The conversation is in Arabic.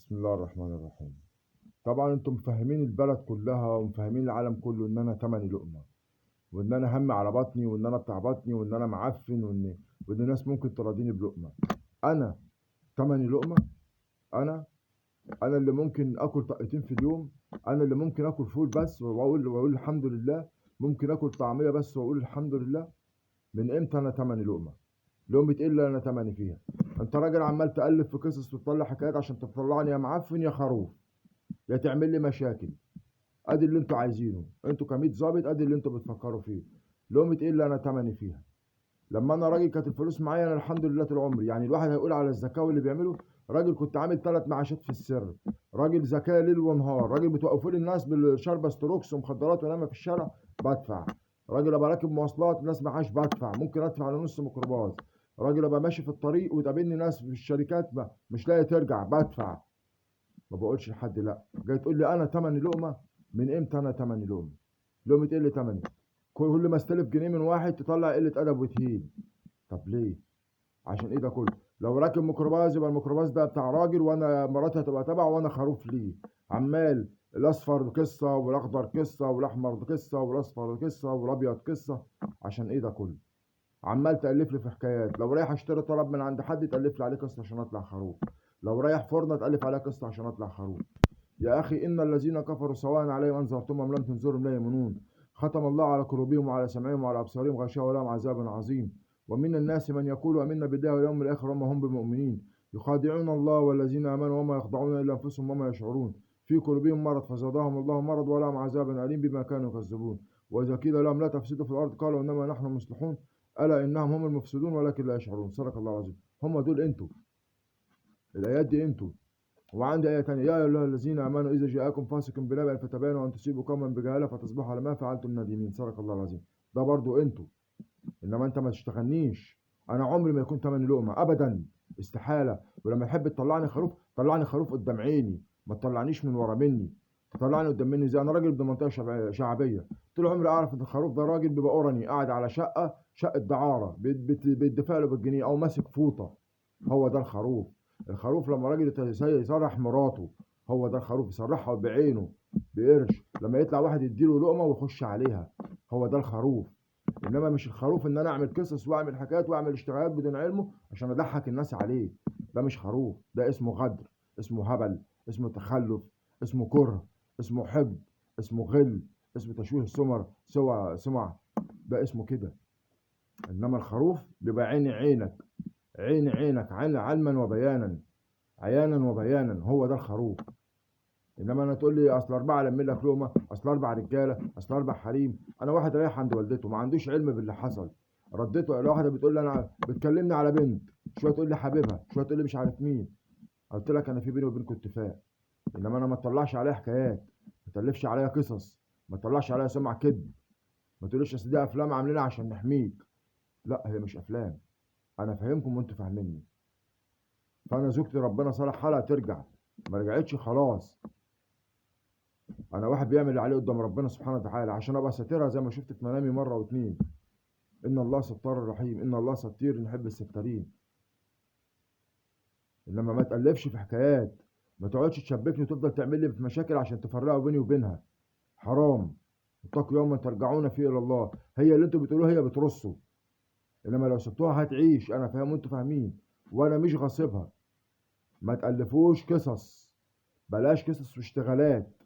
بسم الله الرحمن الرحيم. طبعا انتم مفهمين البلد كلها ومفهمين العالم كله ان انا تمني لقمه، وان انا همي على بطني، وان انا بتاع بطني، وان انا معفن، وان الناس ممكن تراضيني بلقمه. انا تمني لقمه. انا انا اللي ممكن اكل طقتين في اليوم. انا اللي ممكن اكل فول بس واقول الحمد لله. ممكن اكل طعميه بس واقول الحمد لله. من امتى انا تمني لقمه؟ لقمه ايه اللي انا تمني فيها؟ انت راجل عمال تالف في قصص وتطلع حكايات عشان تطلعني يا معفن يا خروف، يا تعمل لي مشاكل. ادي اللي انتوا عايزينه، انتوا كمية ظابط، ادي اللي انتوا بتفكروا فيه. لقمة ايه اللي انا تمني فيها؟ لما انا راجل كانت الفلوس معايا انا الحمد لله طول عمري. يعني الواحد هيقول على الزكاوي اللي بيعمله. راجل كنت عامل 3 معاشات في السر. راجل زكاة ليل ونهار. راجل بتوقفوا لي الناس بالشاربة ستروكس ومخدرات ونايمة في الشارع بدفع. راجل ابقى راكب مواصلات الناس معاش بدفع، ممكن ادفع على نص ميكروباص. راجل ابقى ماشي في الطريق وتقابلني ناس في الشركات مش لاقي ترجع بدفع. ما بقولش لحد لا. جاي تقول لي انا تمني لقمه؟ من امتى انا تمني لقمه؟ لقمه ايه اللي تمني؟ كل ما استلف جنيه من واحد تطلع قله ادب وتهين. طب ليه؟ عشان ايه ده كله؟ لو راكب ميكروباص يبقى الميكروباص ده بتاع راجل وانا مراتي هتبقى تبعه وانا خروف ليه. عمال الاصفر قصه والاخضر قصه والاحمر قصه والاصفر قصه والابيض قصه. عشان ايه ده كله؟ عمال تألف لي في حكايات. لو رايح اشتري طلب من عند حد تألف لي عليه قصه عشان اطلع خروف. لو رايح فرن تألف عليه قصه عشان اطلع خروف. يا أخي إن الذين كفروا سواء عليهم أنذرتم أم لم تنذرهم لا يؤمنون. ختم الله على قلوبهم وعلى سمعهم وعلى أبصارهم غشاوة ولهم عذاب عظيم. ومن الناس من يقول آمنا بالله واليوم الآخر وما هم بمؤمنين. يخادعون الله والذين آمنوا وما يخدعون إلا أنفسهم وما يشعرون. في قلوبهم مرض فزادهم الله مرض ولهم عذاب أليم بما كانوا يكذبون. وإذا قيل لهم لا تفسدوا في الأرض قالوا إنما نحن مصلحون. ألا إنهم هم المفسدون ولكن لا يشعرون. صدق الله العظيم. هم دول أنتوا. الآيات دي أنتوا. وعندي آية تانية: يا أيها الذين آمنوا إذا جاءكم فاسق بنبأ فتبينوا أن تصيبوا قوما بجهالة فتصبحوا على ما فعلتم نادمين. صدق الله العظيم. ده برضو أنتوا. إنما أنت ما تشتغلنيش. أنا عمري ما يكون تمن لقمة أبدا. استحالة. ولما تحب تطلعني خروف طلعني خروف قدام عيني، ما تطلعنيش من ورا مني. تطلعني قدام مني زي أنا راجل ابن منطقة شعبية. طول عمري أعرف إن الخروف ده راجل بيبقى أوراني قاعد على شقة دعارة بيدفع له بالجنيه أو ماسك فوطة. هو ده الخروف. الخروف لما راجل يسرح مراته، هو ده الخروف. يسرحها بعينه بقرش لما يطلع واحد يديله لقمه ويخش عليها. هو ده الخروف. انما مش الخروف ان انا اعمل قصص واعمل حكايات واعمل اشتغالات بدون علمه عشان اضحك الناس عليه. ده مش خروف، ده اسمه غدر، اسمه هبل، اسمه تخلف، اسمه كره، اسمه حقد، اسمه غل، اسمه تشويه سمع. ده اسمه كده. انما الخروف بيبقى عيني عينك، عين عينك علما وبيانا، عيانا وبيانا. هو ده الخروف. انما انا تقول لي اصل اربعه لم لك لقمه، اصل 4 رجاله، اصل 4 حريم. انا واحد رايح عند والدته ما عندوش علم باللي حصل. رديته الواحده بتقول لي انا بتكلمني على بنت، شويه تقول لي حبيبها، شويه تقول لي مش عارف مين. قلت لك انا في بيني وبينكم اتفاق. انما انا ما تطلعش عليها حكايات، ما تالفش عليها قصص، ما تطلعش عليها سمع كذب. ما تقوليش اصل دي افلام عاملينها عشان نحميك. لا هي مش افلام. انا فاهمكم وانتوا فاهميني. فانا زوجتي ربنا صلح حالها ترجع. ما رجعتش خلاص. انا واحد بيعمل اللي عليه قدام ربنا سبحانه وتعالى عشان ابقى ساترها زي ما شفت في منامي مره واتنين. ان الله ستار رحيم، ان الله ستير نحب الستارين. انما ما تالفش في حكايات. ما تقعدش تشبكني وتفضل تعمل لي في مشاكل عشان تفرقوا بيني وبينها. حرام. اتقوا يوما ترجعون فيه الى الله. هي اللي انتوا بتقولوه هي بترصوا. انما لو سبتوها هتعيش. انا فاهم وانتوا فاهمين. وانا مش غاصبها. ما تالفوش قصص. بلاش قصص واشتغالات.